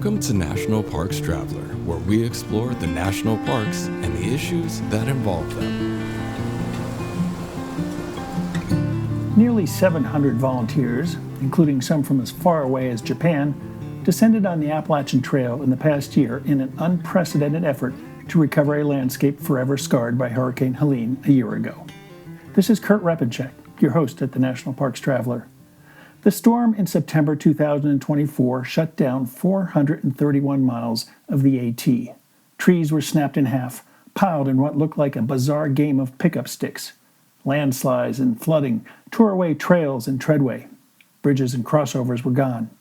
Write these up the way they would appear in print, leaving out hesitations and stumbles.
Welcome to National Parks Traveler, where we explore the national parks and the issues that involve them. Nearly 700 volunteers, including some from as far away as Japan, descended on the Appalachian Trail in the past year in an unprecedented effort to recover a landscape forever scarred by Hurricane Helene a year ago. This is Kurt Repenchek, your host at the National Parks Traveler. The storm in September 2024 shut down 431 miles of the AT. Trees were snapped in half, piled in what looked like a bizarre game of pickup sticks. Landslides and flooding tore away trails and treadway. Bridges and crossovers were gone.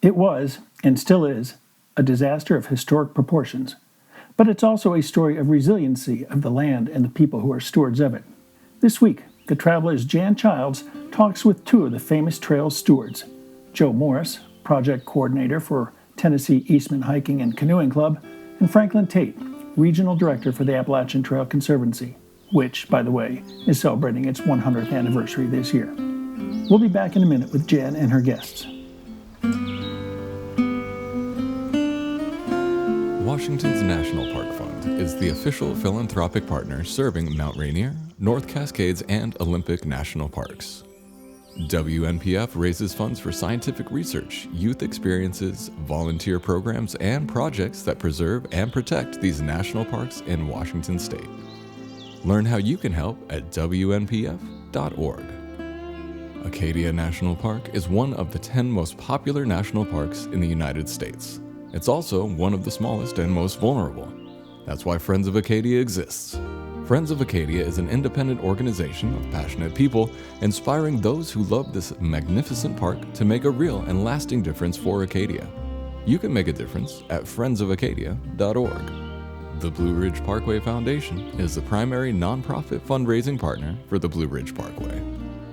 It was, and still is, a disaster of historic proportions. But it's also a story of resiliency of the land and the people who are stewards of it. This week, the Traveler's Jan Childs talks with two of the famous trail stewards, Joe Morris, project coordinator for Tennessee Eastman Hiking and Canoeing Club, and Franklin Tate, regional director for the Appalachian Trail Conservancy, which, by the way, is celebrating its 100th anniversary this year. We'll be back in a minute with Jan and her guests. Washington's National Park Fund is the official philanthropic partner serving Mount Rainier, North Cascades, and Olympic National Parks. WNPF raises funds for scientific research, youth experiences, volunteer programs, and projects that preserve and protect these national parks in Washington state. Learn how you can help at WNPF.org. Acadia National Park is one of the 10 most popular national parks in the United States. It's also one of the smallest and most vulnerable. That's why Friends of Acadia exists. Friends of Acadia is an independent organization of passionate people inspiring those who love this magnificent park to make a real and lasting difference for Acadia. You can make a difference at friendsofacadia.org. The Blue Ridge Parkway Foundation is the primary nonprofit fundraising partner for the Blue Ridge Parkway.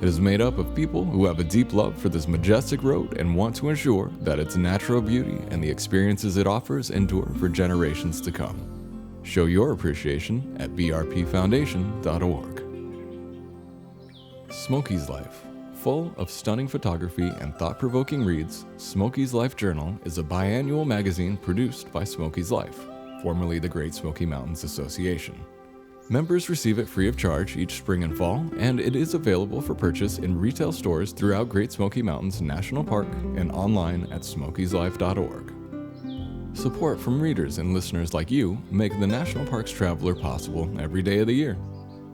It is made up of people who have a deep love for this majestic road and want to ensure that its natural beauty and the experiences it offers endure for generations to come. Show your appreciation at brpfoundation.org. Smokey's Life. Full of stunning photography and thought-provoking reads, Smokey's Life Journal is a biannual magazine produced by Smokey's Life, formerly the Great Smoky Mountains Association. Members receive it free of charge each spring and fall, and it is available for purchase in retail stores throughout Great Smoky Mountains National Park and online at smokieslife.org. Support from readers and listeners like you make the National Parks Traveler possible every day of the year.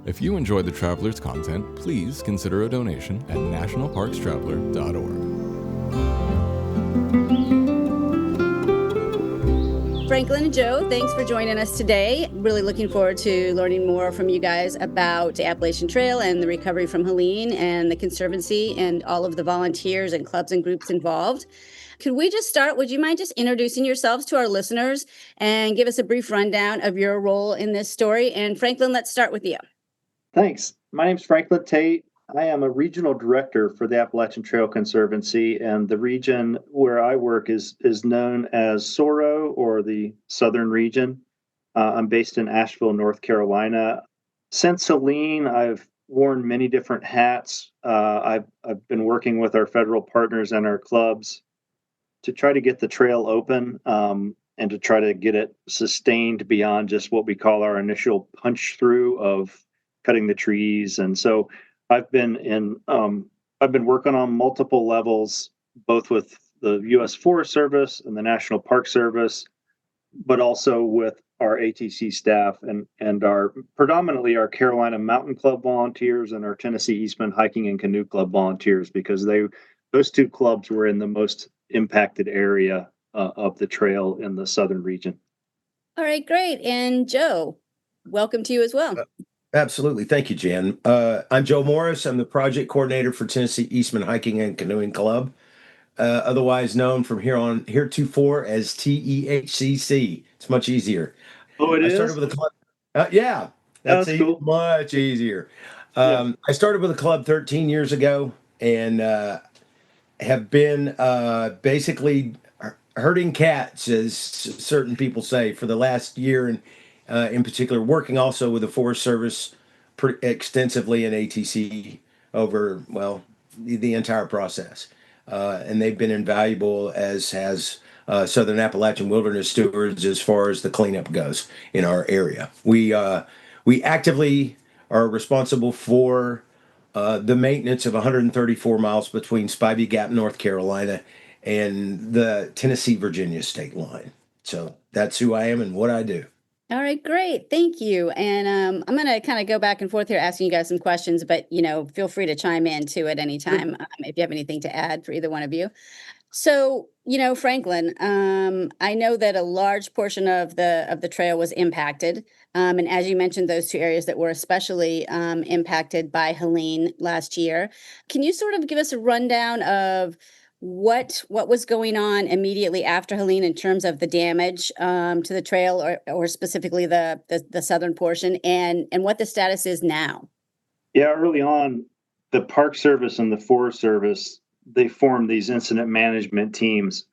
If you enjoy the Traveler's content, please consider a donation at nationalparkstraveler.org. Franklin and Joe, thanks for joining us today. Really looking forward to learning more from you guys about the Appalachian Trail and the recovery from Helene and the Conservancy and all of the volunteers and clubs and groups involved. Could we just start? Would you mind just introducing yourselves to our listeners and give us a brief rundown of your role in this story? And Franklin, let's start with you. Thanks. My name is Franklin Tate. I am a regional director for the Appalachian Trail Conservancy, and the region where I work is known as SORO, or the Southern Region. I'm based in Asheville, North Carolina. Since Helene, I've worn many different hats. I've been working with our federal partners and our clubs to try to get the trail open and to try to get it sustained beyond just what we call our initial punch through of cutting the trees. And so I've been working on multiple levels, both with the U.S. Forest Service and the National Park Service, but also with our ATC staff and our predominantly our Carolina Mountain Club volunteers and our Tennessee Eastman Hiking and Canoe Club volunteers, because those two clubs were in the most impacted area of the trail in the southern region. All right, great. And Joe, welcome to you as well. Absolutely. Thank you, Jan. I'm Joe Morris. I'm the project coordinator for Tennessee Eastman Hiking and Canoeing Club, otherwise known from here on heretofore as TEHCC. It's much easier. Oh, it is? I started with a club. Yeah, that's cool. Much easier. I started with a club 13 years ago and have been basically herding cats, as certain people say, for the last year, and in particular, working also with the Forest Service pretty extensively in ATC over, the entire process. And they've been invaluable, as has Southern Appalachian Wilderness Stewards as far as the cleanup goes in our area. We actively are responsible for the maintenance of 134 miles between Spivey Gap, North Carolina, and the Tennessee-Virginia state line. So that's who I am and what I do. All right, great. Thank you. And I'm going to kind of go back and forth here asking you guys some questions, but, feel free to chime in too at any time if you have anything to add for either one of you. So, Franklin, I know that a large portion of the trail was impacted. And as you mentioned, those two areas that were especially impacted by Helene last year. Can you sort of give us a rundown of what was going on immediately after Helene in terms of the damage to the trail or specifically the southern portion and what the status is now? Yeah, early on, the Park Service and the Forest Service, they formed these incident management teams.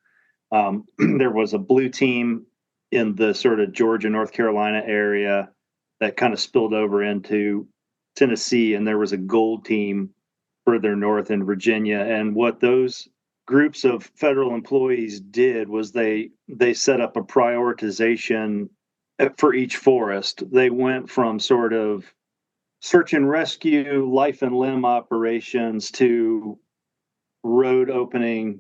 There was a blue team in the sort of Georgia, North Carolina area that kind of spilled over into Tennessee, and there was a gold team further north in Virginia. And what those groups of federal employees did was they set up a prioritization for each forest. They went from sort of search and rescue, life and limb operations to road opening,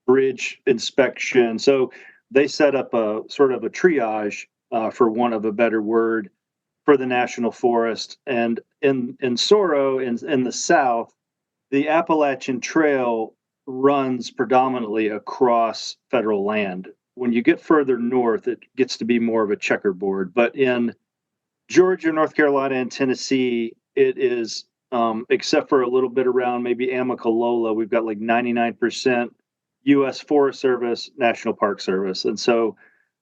bridge inspection. So they set up a sort of a triage, for want of a better word, for the national forest. And in Soro, in the south, the Appalachian Trail runs predominantly across federal land. When you get further north, it gets to be more of a checkerboard. But in Georgia, North Carolina, and Tennessee, it is, except for a little bit around maybe Amicalola, we've got like 99% U.S. Forest Service, National Park Service. And so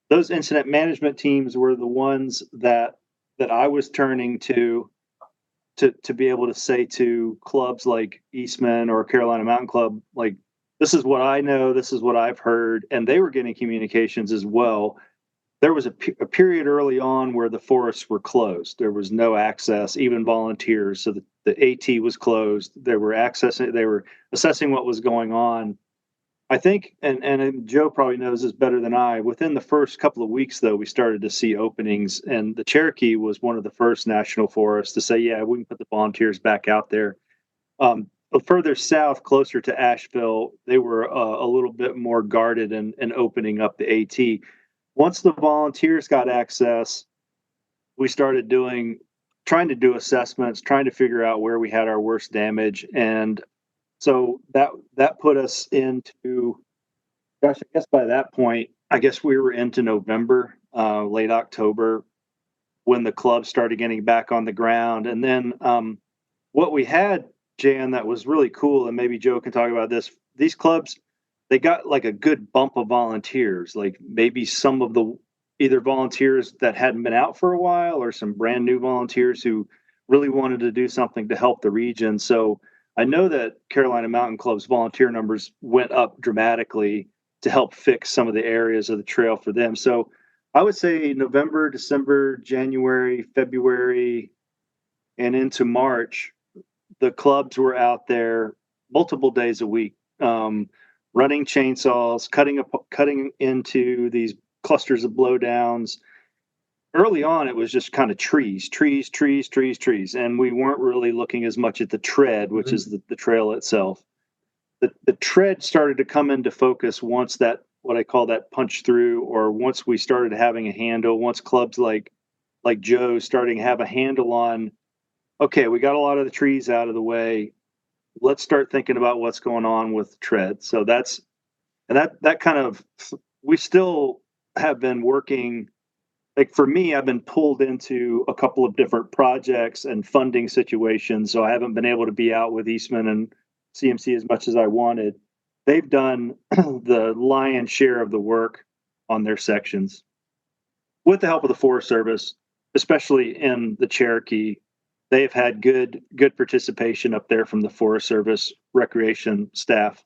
those incident management teams were the ones that I was turning to be able to say to clubs like Eastman or Carolina Mountain Club, like, this is what I know, this is what I've heard. And they were getting communications as well. There was a period early on where the forests were closed. There was no access, even volunteers. So the AT was closed. They were assessing what was going on. I think, and Joe probably knows this better than I, within the first couple of weeks, though, we started to see openings. And the Cherokee was one of the first national forests to say, yeah, we can put the volunteers back out there. But further south, closer to Asheville, they were a little bit more guarded and opening up the AT. Once the volunteers got access, we started trying to do assessments, trying to figure out where we had our worst damage. And so that put us into, gosh, I guess by that point, I guess we were into November, late October, when the club started getting back on the ground. And then what we had, Jan, that was really cool, and maybe Joe can talk about this, these clubs, they got like a good bump of volunteers, like maybe some of the either volunteers that hadn't been out for a while or some brand new volunteers who really wanted to do something to help the region. So I know that Carolina Mountain Club's volunteer numbers went up dramatically to help fix some of the areas of the trail for them. So I would say November, December, January, February, and into March, the clubs were out there multiple days a week, running chainsaws, cutting into these clusters of blowdowns. Early on, it was just kind of trees. And we weren't really looking as much at the tread, which is the trail itself. The tread started to come into focus once that, what I call that punch through, or once we started having a handle, once clubs like Joe starting to have a handle on, okay, we got a lot of the trees out of the way. Let's start thinking about what's going on with the tread. So that kind of, we still have been working. Like for me, I've been pulled into a couple of different projects and funding situations. So I haven't been able to be out with Eastman and CMC as much as I wanted. They've done the lion's share of the work on their sections with the help of the Forest Service, especially in the Cherokee. They've had good participation up there from the Forest Service recreation staff.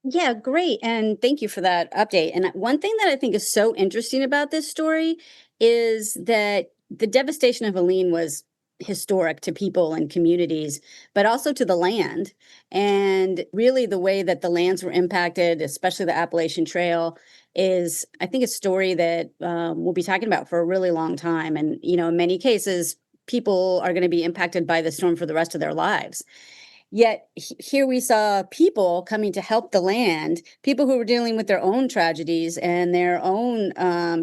Yeah, great. And thank you for that update. And one thing that I think is so interesting about this story is that the devastation of Helene was historic to people and communities, but also to the land. And really the way that the lands were impacted, especially the Appalachian Trail, is, I think, a story that we'll be talking about for a really long time. And, in many cases, people are going to be impacted by the storm for the rest of their lives. Yet here we saw people coming to help the land, people who were dealing with their own tragedies and their own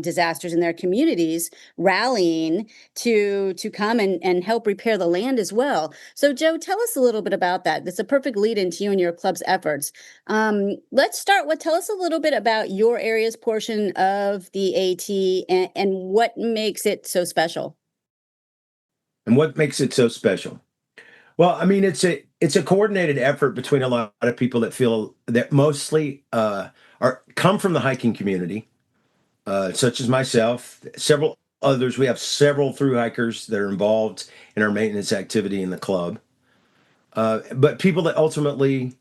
disasters in their communities, rallying to come and help repair the land as well. So, Joe, tell us a little bit about that. That's a perfect lead into you and your club's efforts. Let's start with, tell us a little bit about your area's portion of the AT and what makes it so special. And what makes it so special? Well, I mean, it's a coordinated effort between a lot of people that feel that mostly come from the hiking community, such as myself, several others. We have several thru hikers that are involved in our maintenance activity in the club, but people that ultimately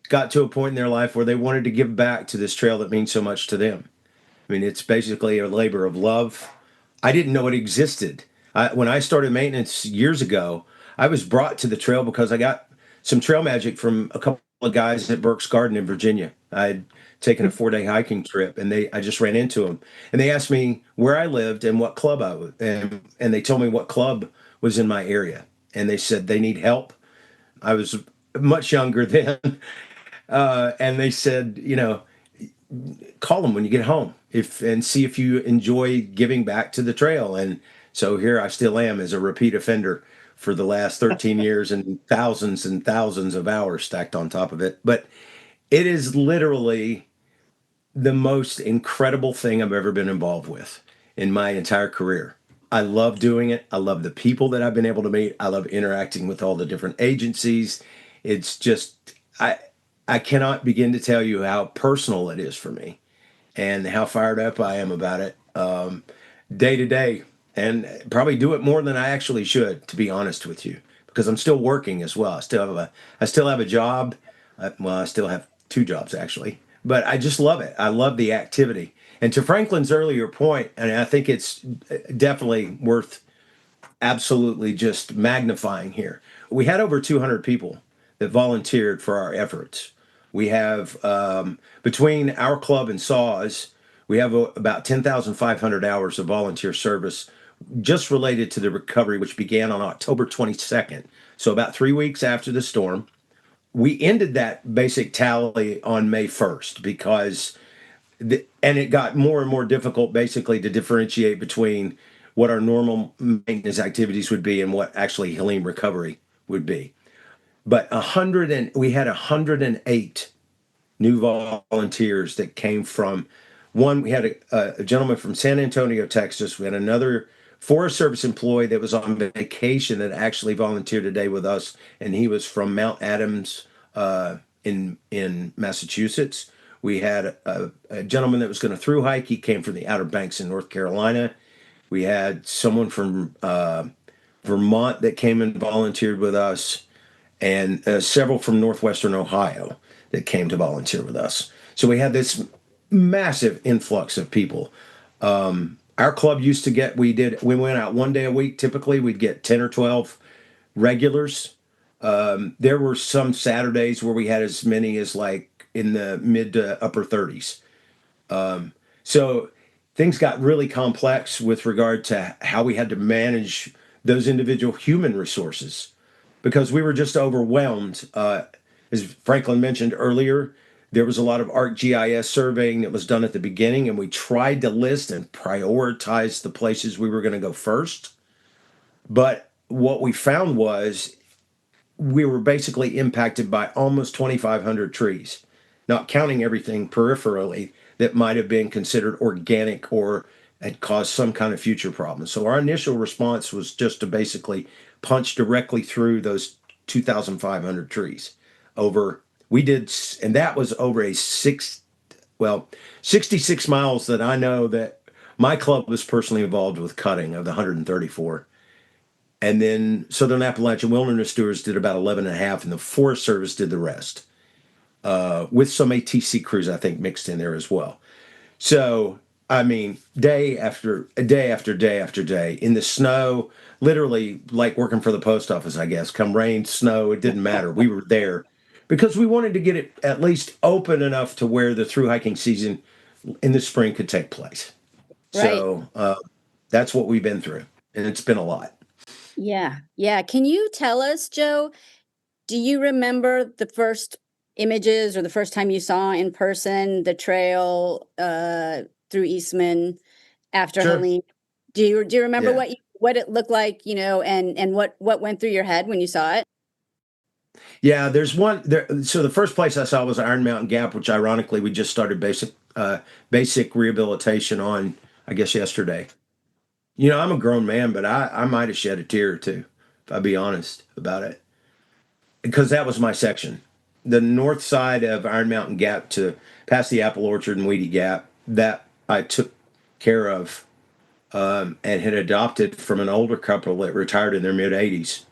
got to a point in their life where they wanted to give back to this trail that means so much to them. I mean, it's basically a labor of love. I didn't know it existed. When I started maintenance years ago, I was brought to the trail because I got some trail magic from a couple of guys at Burke's Garden in Virginia. I'd taken a 4-day hiking trip, and I just ran into them. And they asked me where I lived and what club I was, and they told me what club was in my area. And they said they need help. I was much younger then. And they said, call them when you get home and see if you enjoy giving back to the trail. And so here I still am as a repeat offender for the last 13 years and thousands of hours stacked on top of it. But it is literally the most incredible thing I've ever been involved with in my entire career. I love doing it. I love the people that I've been able to meet. I love interacting with all the different agencies. It's just, I cannot begin to tell you how personal it is for me and how fired up I am about it day to day. And probably do it more than I actually should, to be honest with you, because I'm still working as well. I still have a job. I still have 2 jobs actually, but I just love it. I love the activity. And to Franklin's earlier point, and I think it's definitely worth absolutely just magnifying here. We had over 200 people that volunteered for our efforts. We have, between our club and SAWS, we have about 10,500 hours of volunteer service just related to the recovery, which began on October 22nd. So about 3 weeks after the storm. We ended that basic tally on May 1st because, and it got more and more difficult basically to differentiate between what our normal maintenance activities would be and what actually Helene recovery would be. But we had 108 new volunteers that came from one. We had a gentleman from San Antonio, Texas. We had another Forest Service employee that was on vacation that actually volunteered today with us, and he was from Mount Adams in Massachusetts. We had a gentleman that was going to thru hike. He came from the Outer Banks in North Carolina. We had someone from Vermont that came and volunteered with us, and several from Northwestern Ohio that came to volunteer with us. So we had this massive influx of people. Our club used to we went out 1 day a week. Typically, we'd get 10 or 12 regulars. There were some Saturdays where we had as many as like in the mid to upper 30s. So things got really complex with regard to how we had to manage those individual human resources because we were just overwhelmed. As Franklin mentioned earlier, there was a lot of ArcGIS surveying that was done at the beginning, and we tried to list and prioritize the places we were going to go first. But what we found was we were basically impacted by almost 2,500 trees, not counting everything peripherally that might have been considered organic or had caused some kind of future problem. So our initial response was just to basically punch directly through those 2,500 trees and that was over 66 miles that I know that my club was personally involved with cutting of the 134. And then Southern Appalachian Wilderness Stewards did about 11 and a half, and the Forest Service did the rest, with some ATC crews, I think, mixed in there as well. So I mean, day after day after day after day in the snow, literally like working for the post office, I guess. Come rain, snow, it didn't matter. We were there because we wanted to get it at least open enough to where the through hiking season in the spring could take place. Right. So that's what we've been through, and it's been a lot. Yeah. Yeah. Can you tell us, Joe, do you remember the first images or the first time you saw in person the trail through Eastman after Sure. Helene? Do you remember Yeah. what it looked like, and what went through your head when you saw it? Yeah, there's one there. So the first place I saw was Iron Mountain Gap, which ironically we just started basic rehabilitation on, I guess, yesterday. I'm a grown man, but I might have shed a tear or two, if I'll be honest about it, because that was my section. The north side of Iron Mountain Gap to past the Apple Orchard and Weedy Gap, that I took care of and had adopted from an older couple that retired in their mid 80s.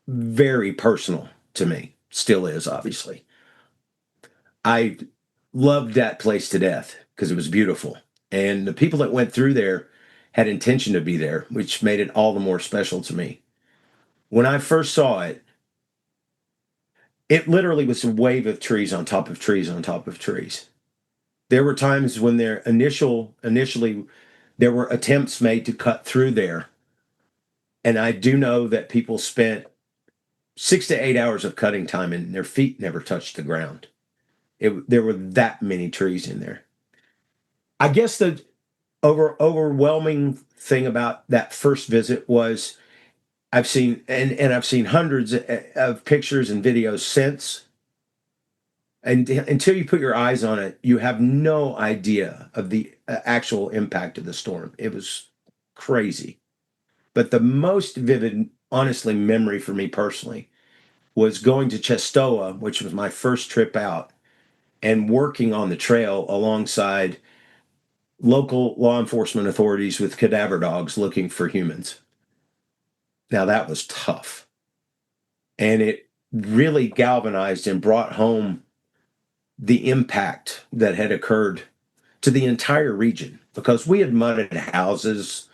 Very personal to me, still is, obviously. I loved that place to death because it was beautiful. And the people that went through there had intention to be there, which made it all the more special to me. When I first saw it, it literally was a wave of trees on top of trees on top of trees. There were times when initially there were attempts made to cut through there. And I do know that people spent 6 to 8 hours of cutting time and their feet never touched the ground. There were that many trees in there. I guess the overwhelming thing about that first visit was I've seen hundreds of pictures and videos since. And until you put your eyes on it, you have no idea of the actual impact of the storm. It was crazy. But the most vivid, honestly, memory for me personally was going to Chestoa, which was my first trip out, and working on the trail alongside local law enforcement authorities with cadaver dogs looking for humans. Now, that was tough. And it really galvanized and brought home the impact that had occurred to the entire region because we had mudded houses,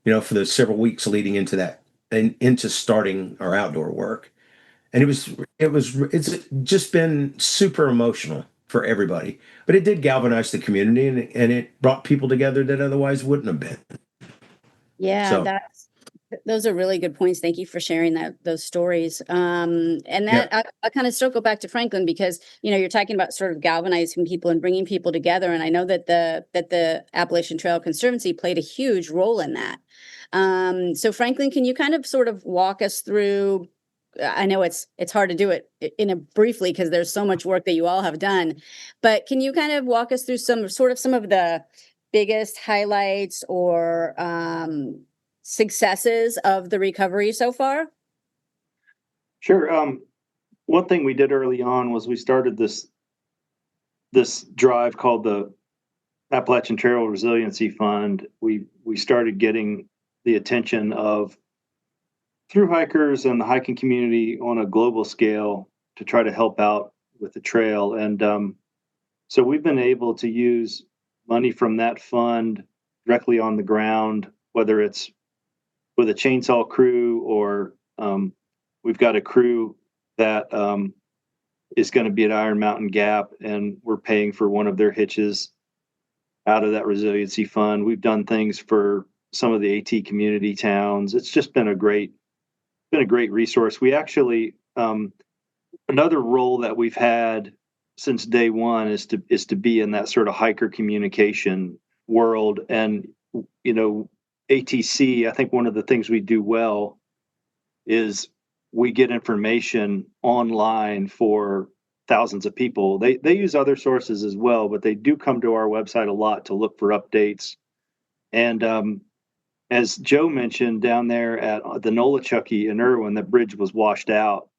for the several weeks leading into that and into starting our outdoor work. And it's just been super emotional for everybody, but it did galvanize the community and it brought people together that otherwise wouldn't have been. Yeah, So, those are really good points. Thank you for sharing those stories. And yeah, I kind of circle back to Franklin because you're talking about sort of galvanizing people and bringing people together, and I know that the Appalachian Trail Conservancy played a huge role in that. So Franklin, can you kind of sort of walk us through? I know it's hard to do it in a briefly because there's so much work that you all have done, but can you kind of walk us through some of the biggest highlights or successes of the recovery so far? Sure. One thing we did early on was we started this drive called the Appalachian Trail Resiliency Fund. We started getting the attention of through hikers and the hiking community on a global scale to try to help out with the trail. And so we've been able to use money from that fund directly on the ground, whether it's with a chainsaw crew or we've got a crew that is going to be at Iron Mountain Gap, and we're paying for one of their hitches out of that resiliency fund. We've done things for some of the AT community towns. It's just been a great resource. We actually another role that we've had since day one is to be in that sort of hiker communication world. And ATC, I think one of the things we do well is we get information online for thousands of people. They use other sources as well, but they do come to our website a lot to look for updates. And as Joe mentioned, down there at the Nolichucky in Irwin, the bridge was washed out.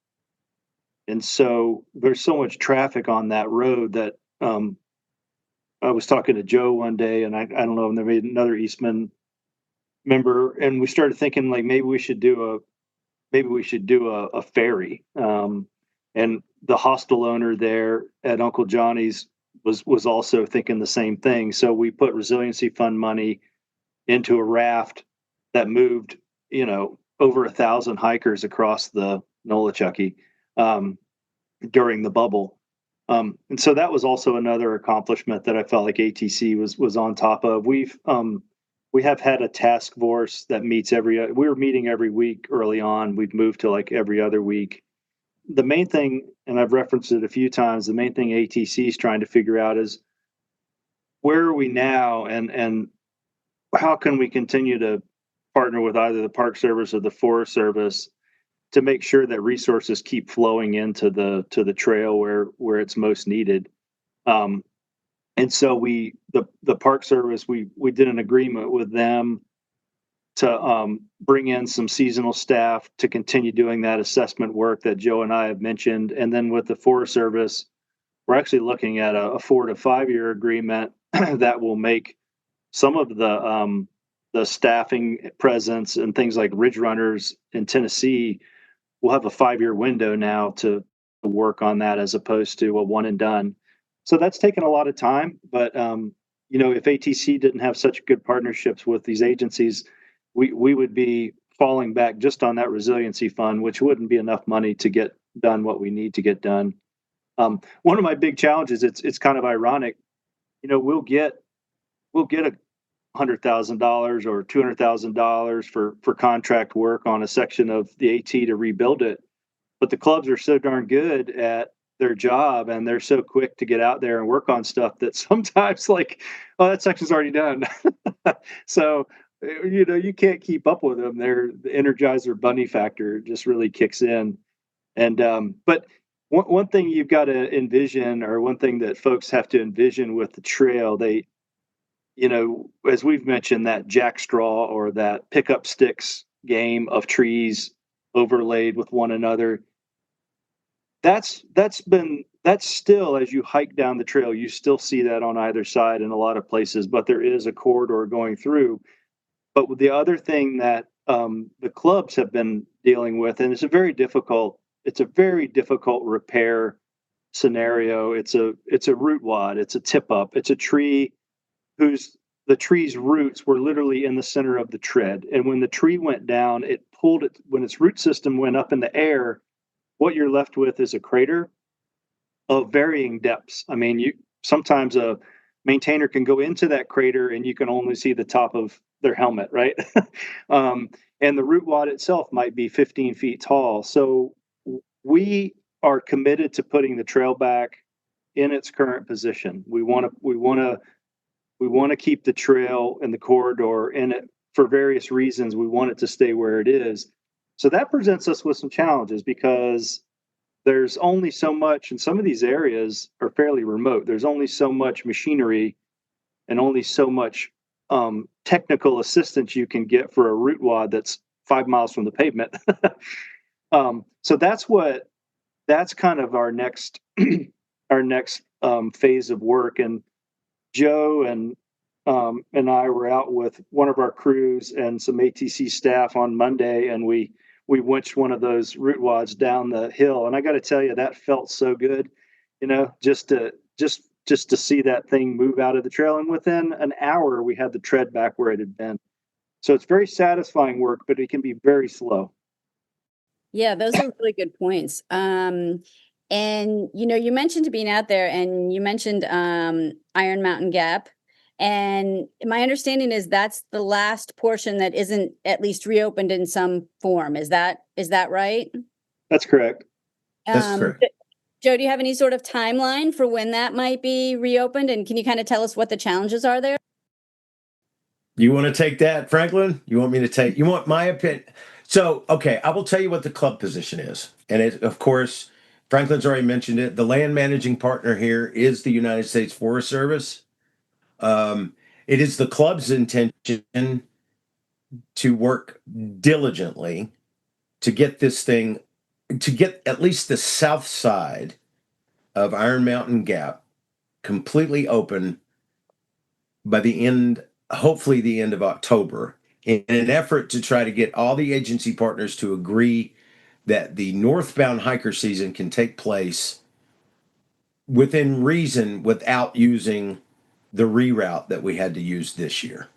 And so there's so much traffic on that road that I was talking to Joe one day, and I don't know, and there made another Eastman member, and we started thinking like maybe we should do a ferry. And the hostel owner there at Uncle Johnny's was also thinking the same thing. So we put resiliency fund money into a raft that moved, over 1,000 hikers across the Nolichucky during the bubble. And so that was also another accomplishment that I felt like ATC was on top of. We have had a task force that meets we were meeting every week early on. We've moved to like every other week. The main thing, and I've referenced it a few times, the main thing ATC is trying to figure out is where are we now, and how can we continue to partner with either the Park Service or the Forest Service to make sure that resources keep flowing into the trail where it's most needed. And so the Park Service, we did an agreement with them to bring in some seasonal staff to continue doing that assessment work that Joe and I have mentioned. And then with the Forest Service, we're actually looking at a 4 to 5 year agreement that will make some of the staffing presence and things like ridge runners in Tennessee. We'll have a 5-year window now to work on that as opposed to a one and done. So that's taken a lot of time, but if ATC didn't have such good partnerships with these agencies, we would be falling back just on that resiliency fund, which wouldn't be enough money to get done what we need to get done. One of my big challenges, it's kind of ironic, we'll get $100,000 or $200,000 for contract work on a section of the AT to rebuild it, but the clubs are so darn good at their job and they're so quick to get out there and work on stuff that sometimes oh, that section's already done. So you can't keep up with them. The Energizer Bunny factor just really kicks in. And but one thing you've got to envision, or one thing that folks have to envision with the trail, as we've mentioned, that jackstraw or that pickup sticks game of trees overlaid with one another. That's still, as you hike down the trail, you still see that on either side in a lot of places, but there is a corridor going through. But the other thing that the clubs have been dealing with, and it's a very difficult repair scenario. It's a root wad. It's a tip up. It's a tree the tree's roots were literally in the center of the tread. And when the tree went down, it pulled it, when its root system went up in the air, what you're left with is a crater of varying depths. I mean, sometimes a maintainer can go into that crater and you can only see the top of their helmet, right? And the root wad itself might be 15 feet tall. So we are committed to putting the trail back in its current position. We want to keep the trail and the corridor in it for various reasons. We want it to stay where it is. So that presents us with some challenges because there's only so much, and some of these areas are fairly remote. There's only so much machinery and only so much technical assistance you can get for a root wad that's 5 miles from the pavement. So that's kind of our next phase of work. And Joe and I were out with one of our crews and some ATC staff on Monday, and we winched one of those root wads down the hill. And I got to tell you, that felt so good, just to see that thing move out of the trail. And within an hour, we had the tread back where it had been. So it's very satisfying work, but it can be very slow. Yeah, those are really good points. And you mentioned being out there, and you mentioned Iron Mountain Gap. And my understanding is that's the last portion that isn't at least reopened in some form. Is that right? That's correct. That's correct. Joe, do you have any sort of timeline for when that might be reopened? And can you kind of tell us what the challenges are there? You want to take that, Franklin? You want my opinion? So, okay, I will tell you what the club position is. And of course, Franklin's already mentioned it. The land managing partner here is the United States Forest Service. It is the club's intention to work diligently to get at least the south side of Iron Mountain Gap completely open by hopefully the end of October, in an effort to try to get all the agency partners to agree that the northbound hiker season can take place within reason without using the reroute that we had to use this year.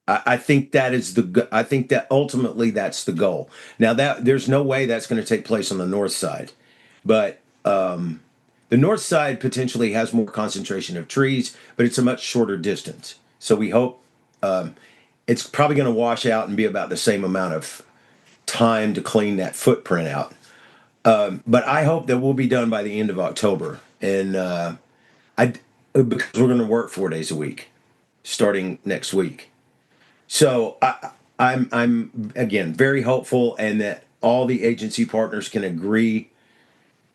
I think that is I think that ultimately that's the goal. Now that there's no way that's going to take place on the north side, but the north side potentially has more concentration of trees, but it's a much shorter distance. So we hope it's probably going to wash out and be about the same amount of time to clean that footprint out. But I hope that we'll be done by the end of October, and because we're going to work 4 days a week starting next week. So I'm again very hopeful, and that all the agency partners can agree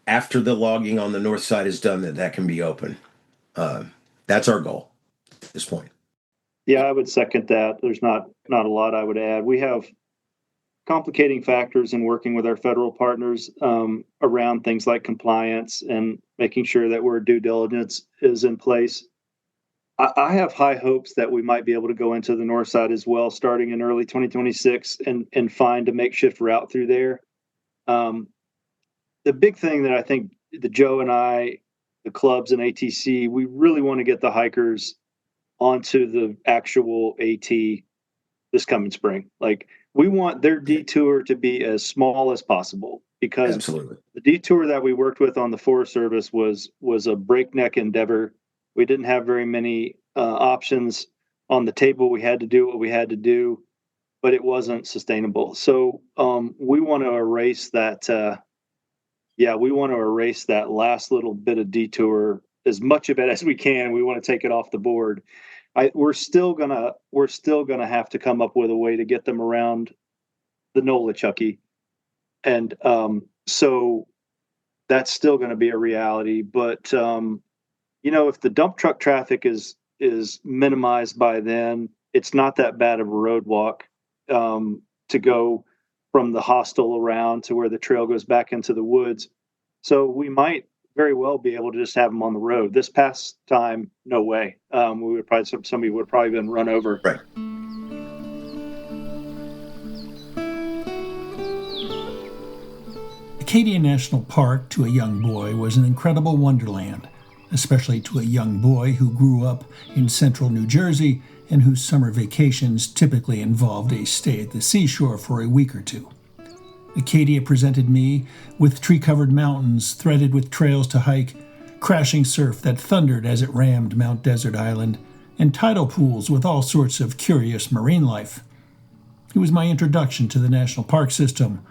after the logging on the north side is done that can be open. That's our goal at this point. Yeah, I would second that. There's not a lot I would add. We have complicating factors in working with our federal partners around things like compliance and making sure that our due diligence is in place. I have high hopes that we might be able to go into the north side as well, starting in early 2026, and find a makeshift route through there. The big thing that I think that Joe and I, the clubs and ATC, we really want to get the hikers onto the actual AT this coming spring. Like, we want their detour to be as small as possible, because Absolutely. The detour that we worked with on the Forest Service was a breakneck endeavor. We didn't have very many options on the table. We had to do what we had to do, but it wasn't sustainable. So we want to erase that. We want to erase that last little bit of detour, as much of it as we can. We want to take it off the board. We're still gonna have to come up with a way to get them around the Nolichucky, and so that's still going to be a reality. But if the dump truck traffic is minimized by then, it's not that bad of a road walk to go from the hostel around to where the trail goes back into the woods. So we might very well be able to just have them on the road. This past time, no way. We would probably somebody would have probably been run over. Right. Acadia National Park, to a young boy, was an incredible wonderland, especially to a young boy who grew up in central New Jersey and whose summer vacations typically involved a stay at the seashore for a week or two. Acadia presented me with tree-covered mountains threaded with trails to hike, crashing surf that thundered as it rammed Mount Desert Island, and tidal pools with all sorts of curious marine life. It was my introduction to the national park system,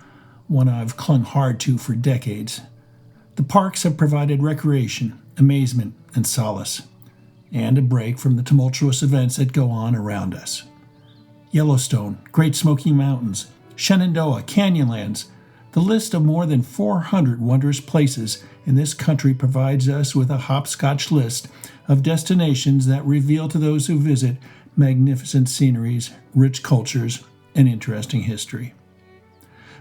one I've clung hard to for decades. The parks have provided recreation, amazement, and solace, and a break from the tumultuous events that go on around us. Yellowstone, Great Smoky Mountains, Shenandoah, Canyonlands, the list of more than 400 wondrous places in this country provides us with a hopscotch list of destinations that reveal to those who visit magnificent sceneries, rich cultures, and interesting history.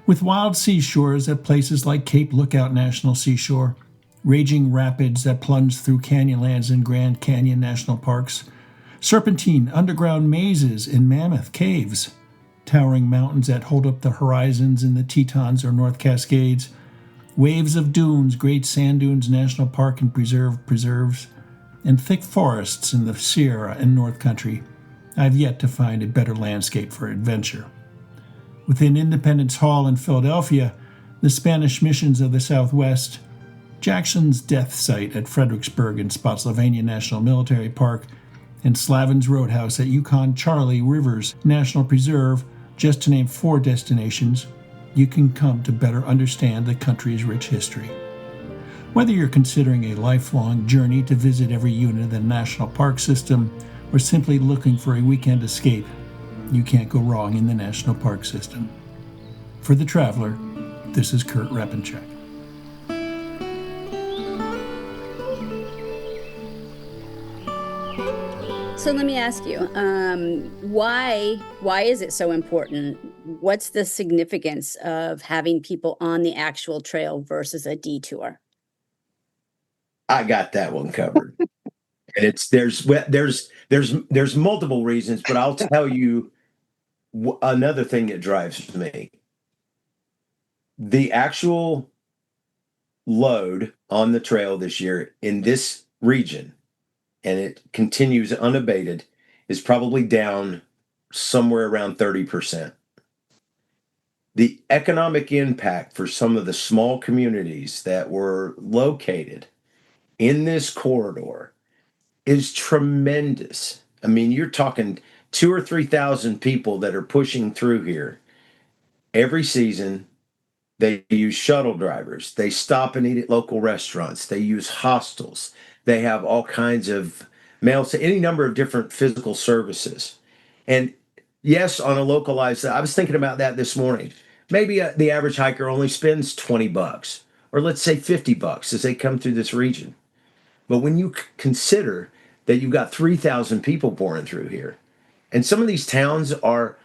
With wild seashores at places like Cape Lookout National Seashore, raging rapids that plunge through canyonlands in Grand Canyon National Parks, serpentine underground mazes in Mammoth Caves, towering mountains that hold up the horizons in the Tetons or North Cascades, waves of dunes, Great Sand Dunes National Park and preserves, and thick forests in the Sierra and North Country, I've yet to find a better landscape for adventure. Within Independence Hall in Philadelphia, the Spanish missions of the Southwest, Jackson's death site at Fredericksburg in Spotsylvania National Military Park, and Slavin's Roadhouse at Yukon Charlie Rivers National Preserve, just to name 4 destinations, you can come to better understand the country's rich history. Whether you're considering a lifelong journey to visit every unit of the national park system or simply looking for a weekend escape, you can't go wrong in the national park system. For The Traveler, this is Kurt Repenchek. So let me ask you, why is it so important? What's the significance of having people on the actual trail versus a detour? I got that one covered. And there's multiple reasons, but I'll tell you another thing that drives me. The actual load on the trail this year in this region, and it continues unabated, is probably down somewhere around 30%. The economic impact for some of the small communities that were located in this corridor is tremendous. I mean, you're talking 2 or 3 thousand people that are pushing through here every season. They use shuttle drivers. They stop and eat at local restaurants. They use hostels. They have all kinds of any number of different physical services. And yes, on a localized, I was thinking about that this morning. Maybe the average hiker only spends $20, or let's say $50 as they come through this region. But when you consider that you've got 3,000 people pouring through here, and some of these towns are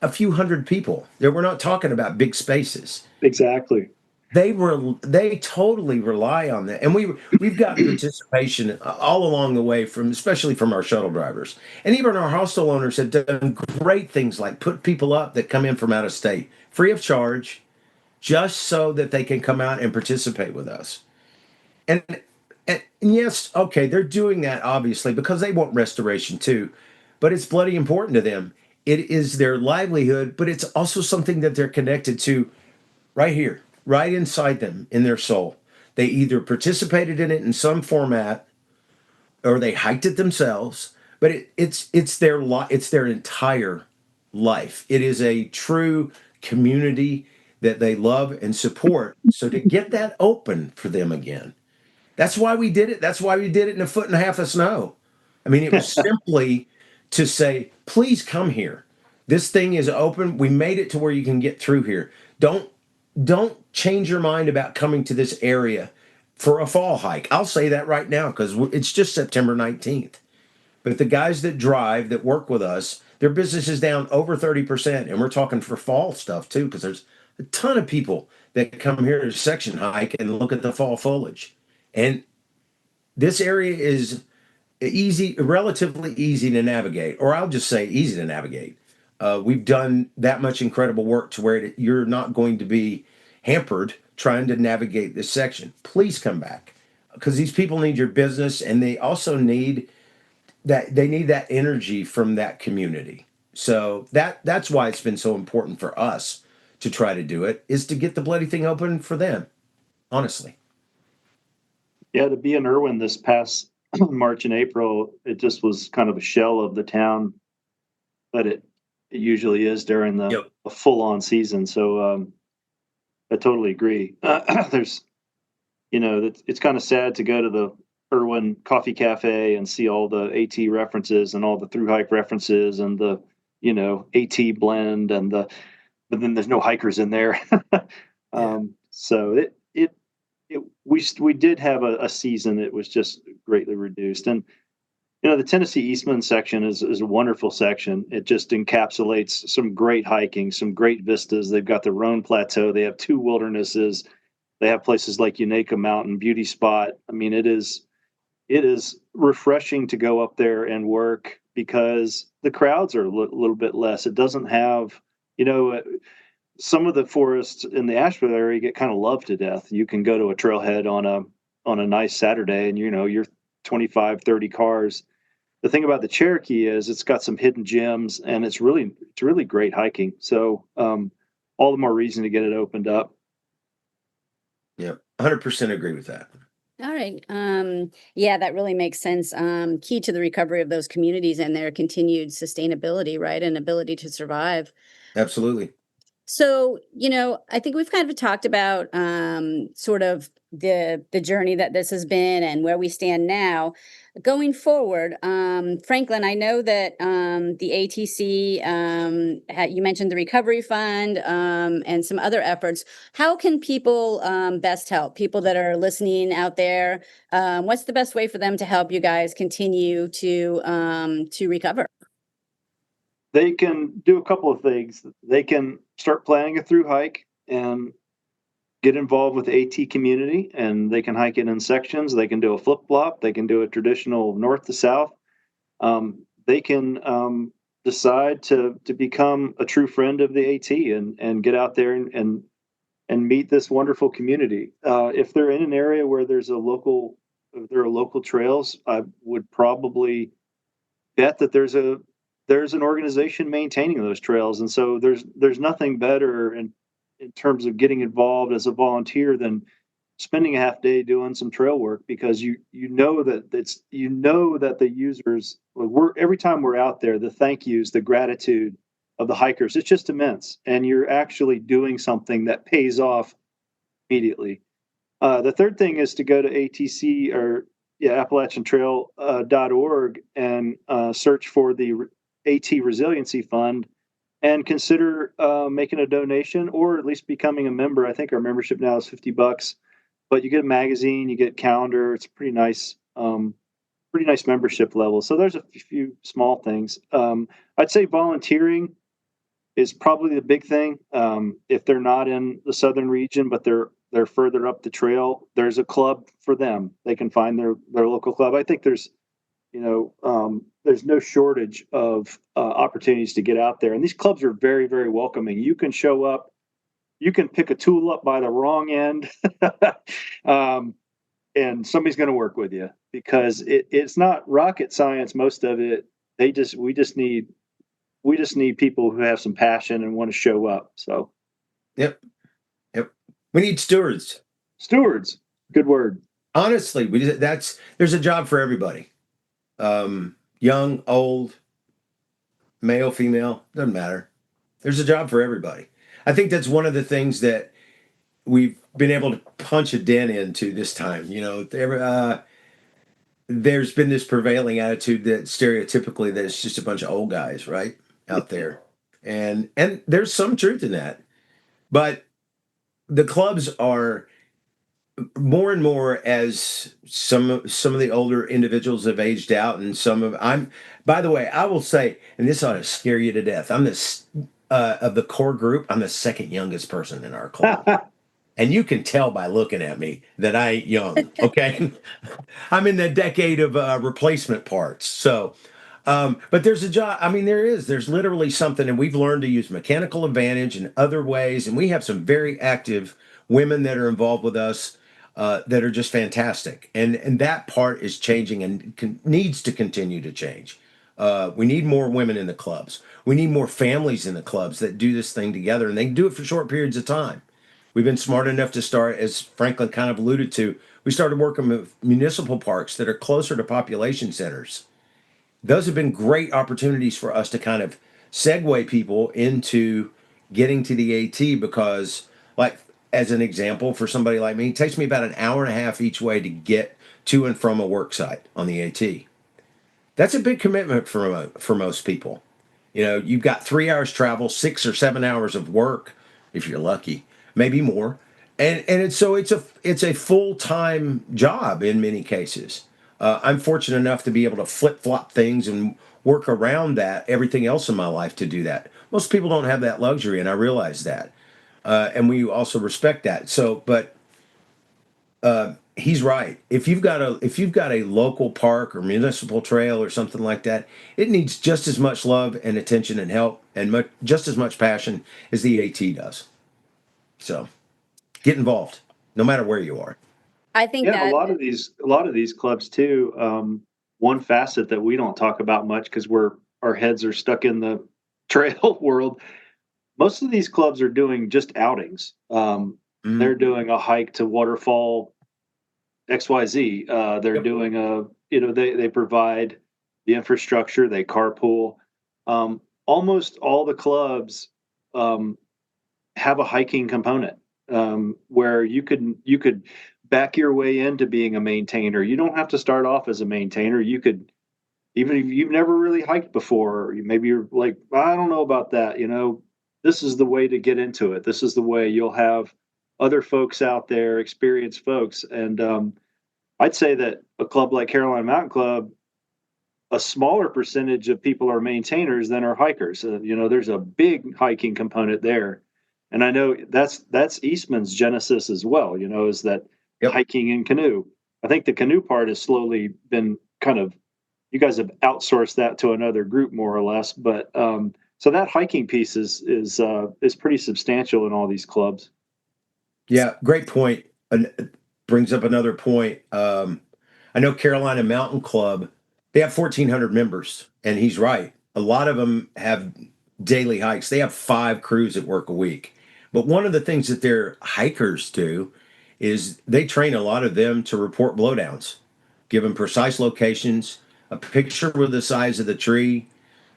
a few hundred people, we're not talking about big spaces. Exactly. They totally rely on that, and we've got participation all along the way, especially from our shuttle drivers, and even our hostel owners have done great things like put people up that come in from out of state free of charge, just so that they can come out and participate with us. And yes, okay, they're doing that obviously because they want restoration too, but it's bloody important to them. It is their livelihood, but it's also something that they're connected to right here, right inside them, in their soul. They either participated in it in some format or they hiked it themselves, but it's their entire life. It is a true community that they love and support. So to get that open for them again, that's why we did it. That's why we did it in 1.5 feet of snow. I mean, it was simply to say, please come here. This thing is open. We made it to where you can get through here. Don't change your mind about coming to this area for a fall hike. I'll say that right now because it's just September 19th. But the guys that drive, that work with us, their business is down over 30%. And we're talking for fall stuff too, because there's a ton of people that come here to section hike and look at the fall foliage. And this area is relatively easy to navigate, or I'll just say easy to navigate. We've done that much incredible work to where you're not going to be hampered trying to navigate this section. Please come back because these people need your business, and they also need that energy from that community. So that's why it's been so important for us to try to do it, is to get the bloody thing open for them, honestly. Yeah, to be in Irwin this past March and April, it just was kind of a shell of the town that it usually is during the full-on season. So I totally agree. There's, it's kind of sad to go to the Irwin Coffee Cafe and see all the AT references and all the through hike references and the, AT blend but then there's no hikers in there. So we did have a season. It was just greatly reduced. And, the Tennessee Eastman section is a wonderful section. It just encapsulates some great hiking, some great vistas. They've got the Roan Plateau. They have 2 wildernesses. They have places like Unaka Mountain, Beauty Spot. I mean, it is refreshing to go up there and work because the crowds are a little bit less. It doesn't have, some of the forests in the Asheville area get kind of loved to death. You can go to a trailhead on a nice Saturday and, you're 25, 30 cars. The thing about the Cherokee is it's got some hidden gems and it's really great hiking. So all the more reason to get it opened up. Yeah, 100% agree with that. All right. Yeah, that really makes sense. Key to the recovery of those communities and their continued sustainability, right? And ability to survive. Absolutely. So, I think we've kind of talked about sort of the journey that this has been and where we stand now. Going forward, Franklin, I know that the ATC, you mentioned the Recovery Fund and some other efforts. How can people best help? People that are listening out there, what's the best way for them to help you guys continue to recover? They can do a couple of things. They can start planning a through hike and get involved with the AT community, and they can hike it in sections. They can do a flip flop. They can do a traditional north to south. They can decide to become a true friend of the AT and get out there and and meet this wonderful community. If they're in an area where there are local trails, I would probably bet that there's an organization maintaining those trails, and so there's nothing better in terms of getting involved as a volunteer than spending a half day doing some trail work, because you know that the users, every time we're out there, the thank yous, the gratitude of the hikers, it's just immense, and you're actually doing something that pays off immediately. The third thing is to go to ATC or AppalachianTrail.org and search for the AT Resiliency Fund and consider making a donation or at least becoming a member. I think our membership now is $50, but you get a magazine, you get a calendar. It's a pretty nice membership level. So there's a few small things. I'd say volunteering is probably the big thing. If they're not in the southern region, but they're further up the trail, there's a club for them. They can find their local club. I think there's no shortage of opportunities to get out there, and these clubs are very, very welcoming. You can show up, you can pick a tool up by the wrong end, and somebody's going to work with you, because it's not rocket science. Most of it, we just need people who have some passion and want to show up. So, yep. We need stewards. Stewards, good word. Honestly, there's a job for everybody. Young, old, male, female, doesn't matter. There's a job for everybody. I think that's one of the things that we've been able to punch a dent into this time. There's been this prevailing attitude that stereotypically that it's just a bunch of old guys, right, out there. And there's some truth in that. But the clubs are more and more, as some of the older individuals have aged out, and by the way, I will say, and this ought to scare you to death, I'm of the core group, I'm the second youngest person in our club. And you can tell by looking at me that I ain't young, okay? I'm in the decade of replacement parts. So, but there's a job. I mean, there's literally something, and we've learned to use mechanical advantage in other ways. And we have some very active women that are involved with us that are just fantastic. And that part is changing and needs to continue to change. We need more women in the clubs. We need more families in the clubs that do this thing together, and they do it for short periods of time. We've been smart enough to start, as Franklin kind of alluded to, we started working with municipal parks that are closer to population centers. Those have been great opportunities for us to kind of segue people into getting to the AT, because, like, as an example, for somebody like me, it takes me about an hour and a half each way to get to and from a work site on the AT. That's a big commitment for most people. You've got 3 hours travel, 6 or 7 hours of work, if you're lucky, maybe more. And it's a full-time job in many cases. I'm fortunate enough to be able to flip-flop things and work around that, everything else in my life, to do that. Most people don't have that luxury, and I realize that. And we also respect that. So, but he's right. If you've got a local park or municipal trail or something like that, it needs just as much love and attention and help and just as much passion as the AT does. So, get involved, no matter where you are. I think that a lot of these clubs too. One facet that we don't talk about much because our heads are stuck in the trail world. Most of these clubs are doing just outings. They're doing a hike to waterfall XYZ. They're doing they provide the infrastructure. They carpool. Almost all the clubs have a hiking component where you could back your way into being a maintainer. You don't have to start off as a maintainer. You could, even if you've never really hiked before, or maybe you're like, I don't know about that. This is the way to get into it. This is the way you'll have other folks out there, experienced folks. And I'd say that a club like Carolina Mountain Club, a smaller percentage of people are maintainers than are hikers. There's a big hiking component there. And I know that's Eastman's genesis as well, is that hiking and canoe. I think the canoe part has slowly been you guys have outsourced that to another group more or less. But so that hiking piece is pretty substantial in all these clubs. Yeah, great point. Brings up another point. I know Carolina Mountain Club, they have 1,400 members, and he's right. A lot of them have daily hikes. They have 5 crews that work a week. But one of the things that their hikers do is they train a lot of them to report blowdowns, give them precise locations, a picture with the size of the tree,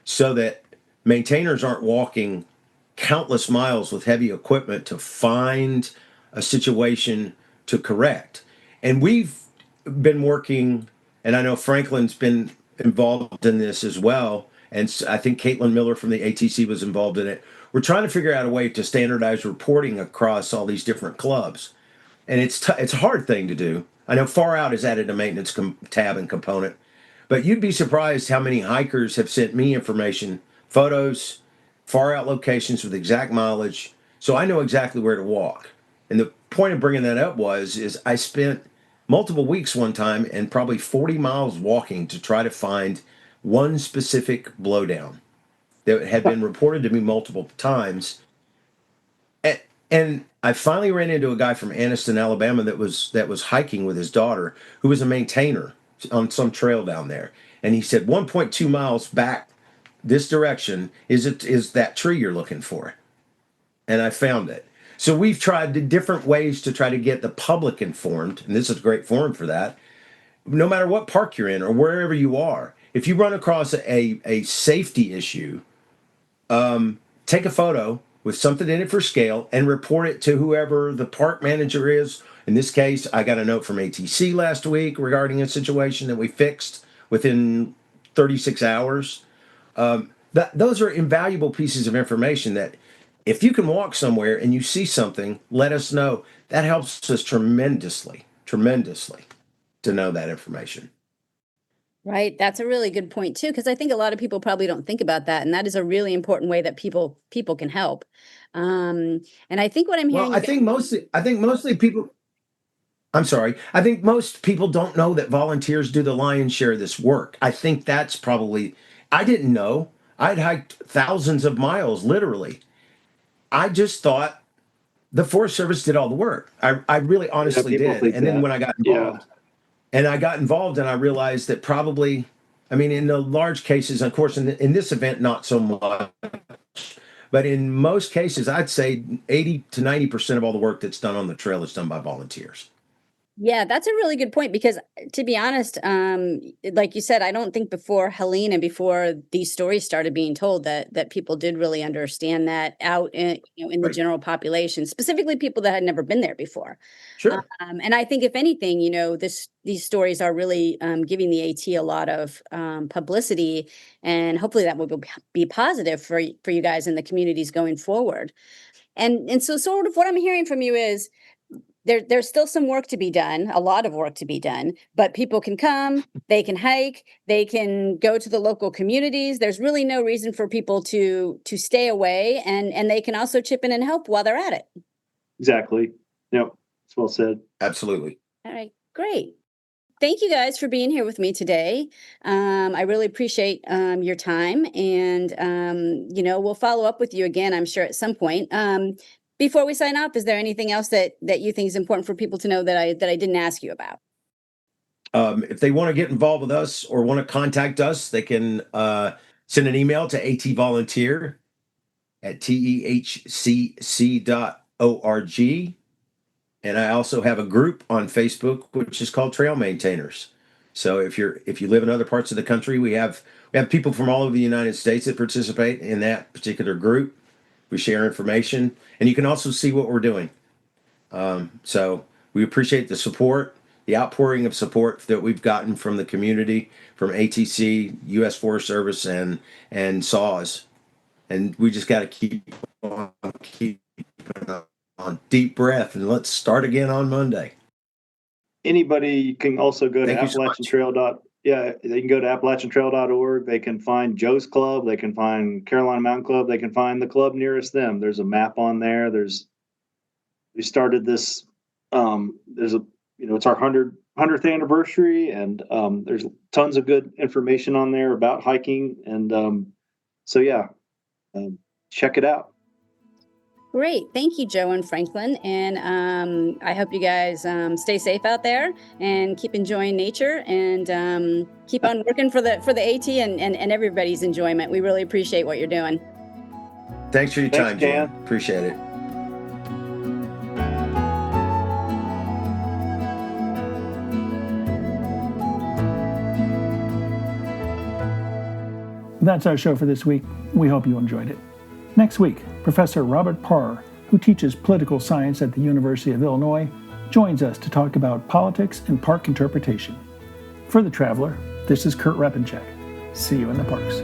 so that maintainers aren't walking countless miles with heavy equipment to find a situation to correct. And we've been working, and I know Franklin's been involved in this as well. And I think Caitlin Miller from the ATC was involved in it. We're trying to figure out a way to standardize reporting across all these different clubs. And it's a hard thing to do. I know Far Out has added a maintenance tab and component, but you'd be surprised how many hikers have sent me information, photos, Far Out locations with exact mileage, so I know exactly where to walk. And the point of bringing that up is I spent multiple weeks one time and probably 40 miles walking to try to find one specific blowdown that had been reported to me multiple times. And I finally ran into a guy from Anniston, Alabama that was hiking with his daughter, who was a maintainer on some trail down there. And he said 1.2 miles back this direction is that tree you're looking for. And I found it. So we've tried different ways to try to get the public informed, and this is a great forum for that. No matter what park you're in or wherever you are, if you run across a safety issue, take a photo with something in it for scale and report it to whoever the park manager is. In this case, I got a note from ATC last week regarding a situation that we fixed within 36 hours. Those are invaluable pieces of information that if you can walk somewhere and you see something, let us know. That helps us tremendously to know that information. Right. That's a really good point too, because I think a lot of people probably don't think about that, and that is a really important way that people can help. And I think what I'm hearing. Well, I think mostly people. I'm sorry. I think most people don't know that volunteers do the lion's share of this work. I think that's probably. I didn't know. I'd hiked thousands of miles, literally. I just thought the Forest Service did all the work. I really honestly did. And then when I got involved, and I realized that probably, I mean, in the large cases, of course, in this event, not so much, but in most cases, I'd say 80 to 90% of all the work that's done on the trail is done by volunteers. Yeah, that's a really good point because to be honest, like you said, I don't think before Helene and before these stories started being told that people did really understand that out in, in the Right. general population, specifically people that had never been there before. Sure. And I think if anything, these stories are really giving the AT a lot of publicity, and hopefully that will be positive for you guys in the communities going forward. And so sort of what I'm hearing from you is there's still some work to be done, a lot of work to be done, but people can come, they can hike, they can go to the local communities. There's really no reason for people to stay away, and they can also chip in and help while they're at it. Exactly. Yep. It's well said. Absolutely. All right, great. Thank you guys for being here with me today. I really appreciate your time, and we'll follow up with you again, I'm sure, at some point. Before we sign off, is there anything else that you think is important for people to know that I didn't ask you about? If they want to get involved with us or want to contact us, they can send an email to atvolunteer at tehcc.org. And I also have a group on Facebook, which is called Trail Maintainers. So if you live in other parts of the country, we have people from all over the United States that participate in that particular group. We share information, and you can also see what we're doing. So we appreciate the support, the outpouring of support that we've gotten from the community, from ATC, U.S. Forest Service, and SAWS. And we just got to keep on deep breath, and let's start again on Monday. Anybody can also go to Appalachian Trail. They can go to AppalachianTrail.org. They can find Joe's Club. They can find Carolina Mountain Club. They can find the club nearest them. There's a map on there. We started this. It's our 100th anniversary, and there's tons of good information on there about hiking. And check it out. Great. Thank you, Joe and Franklin. And I hope you guys stay safe out there and keep enjoying nature and keep on working for the AT and everybody's enjoyment. We really appreciate what you're doing. Thanks for your time, Jan. Appreciate it. That's our show for this week. We hope you enjoyed it. Next week, Professor Robert Parr, who teaches political science at the University of Illinois, joins us to talk about politics and park interpretation. For The Traveler, this is Kurt Repenchak. See you in the parks.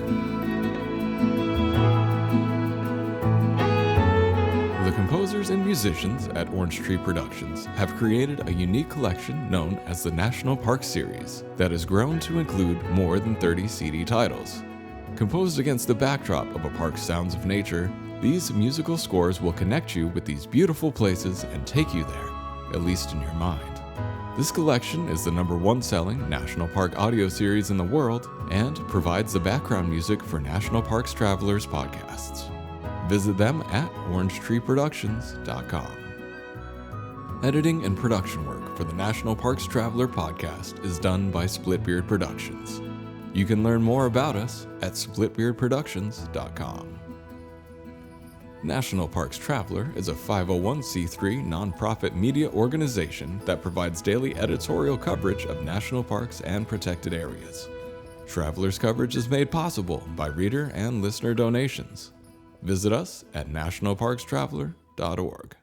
The composers and musicians at Orange Tree Productions have created a unique collection known as the National Park Series that has grown to include more than 30 CD titles. Composed against the backdrop of a park's sounds of nature, these musical scores will connect you with these beautiful places and take you there, at least in your mind. This collection is the #1 selling National Park audio series in the world and provides the background music for National Parks Travelers podcasts. Visit them at orangetreeproductions.com. Editing and production work for the National Parks Traveler podcast is done by Splitbeard Productions. You can learn more about us at splitbeardproductions.com. National Parks Traveler is a 501c3 nonprofit media organization that provides daily editorial coverage of national parks and protected areas. Traveler's coverage is made possible by reader and listener donations. Visit us at nationalparkstraveler.org.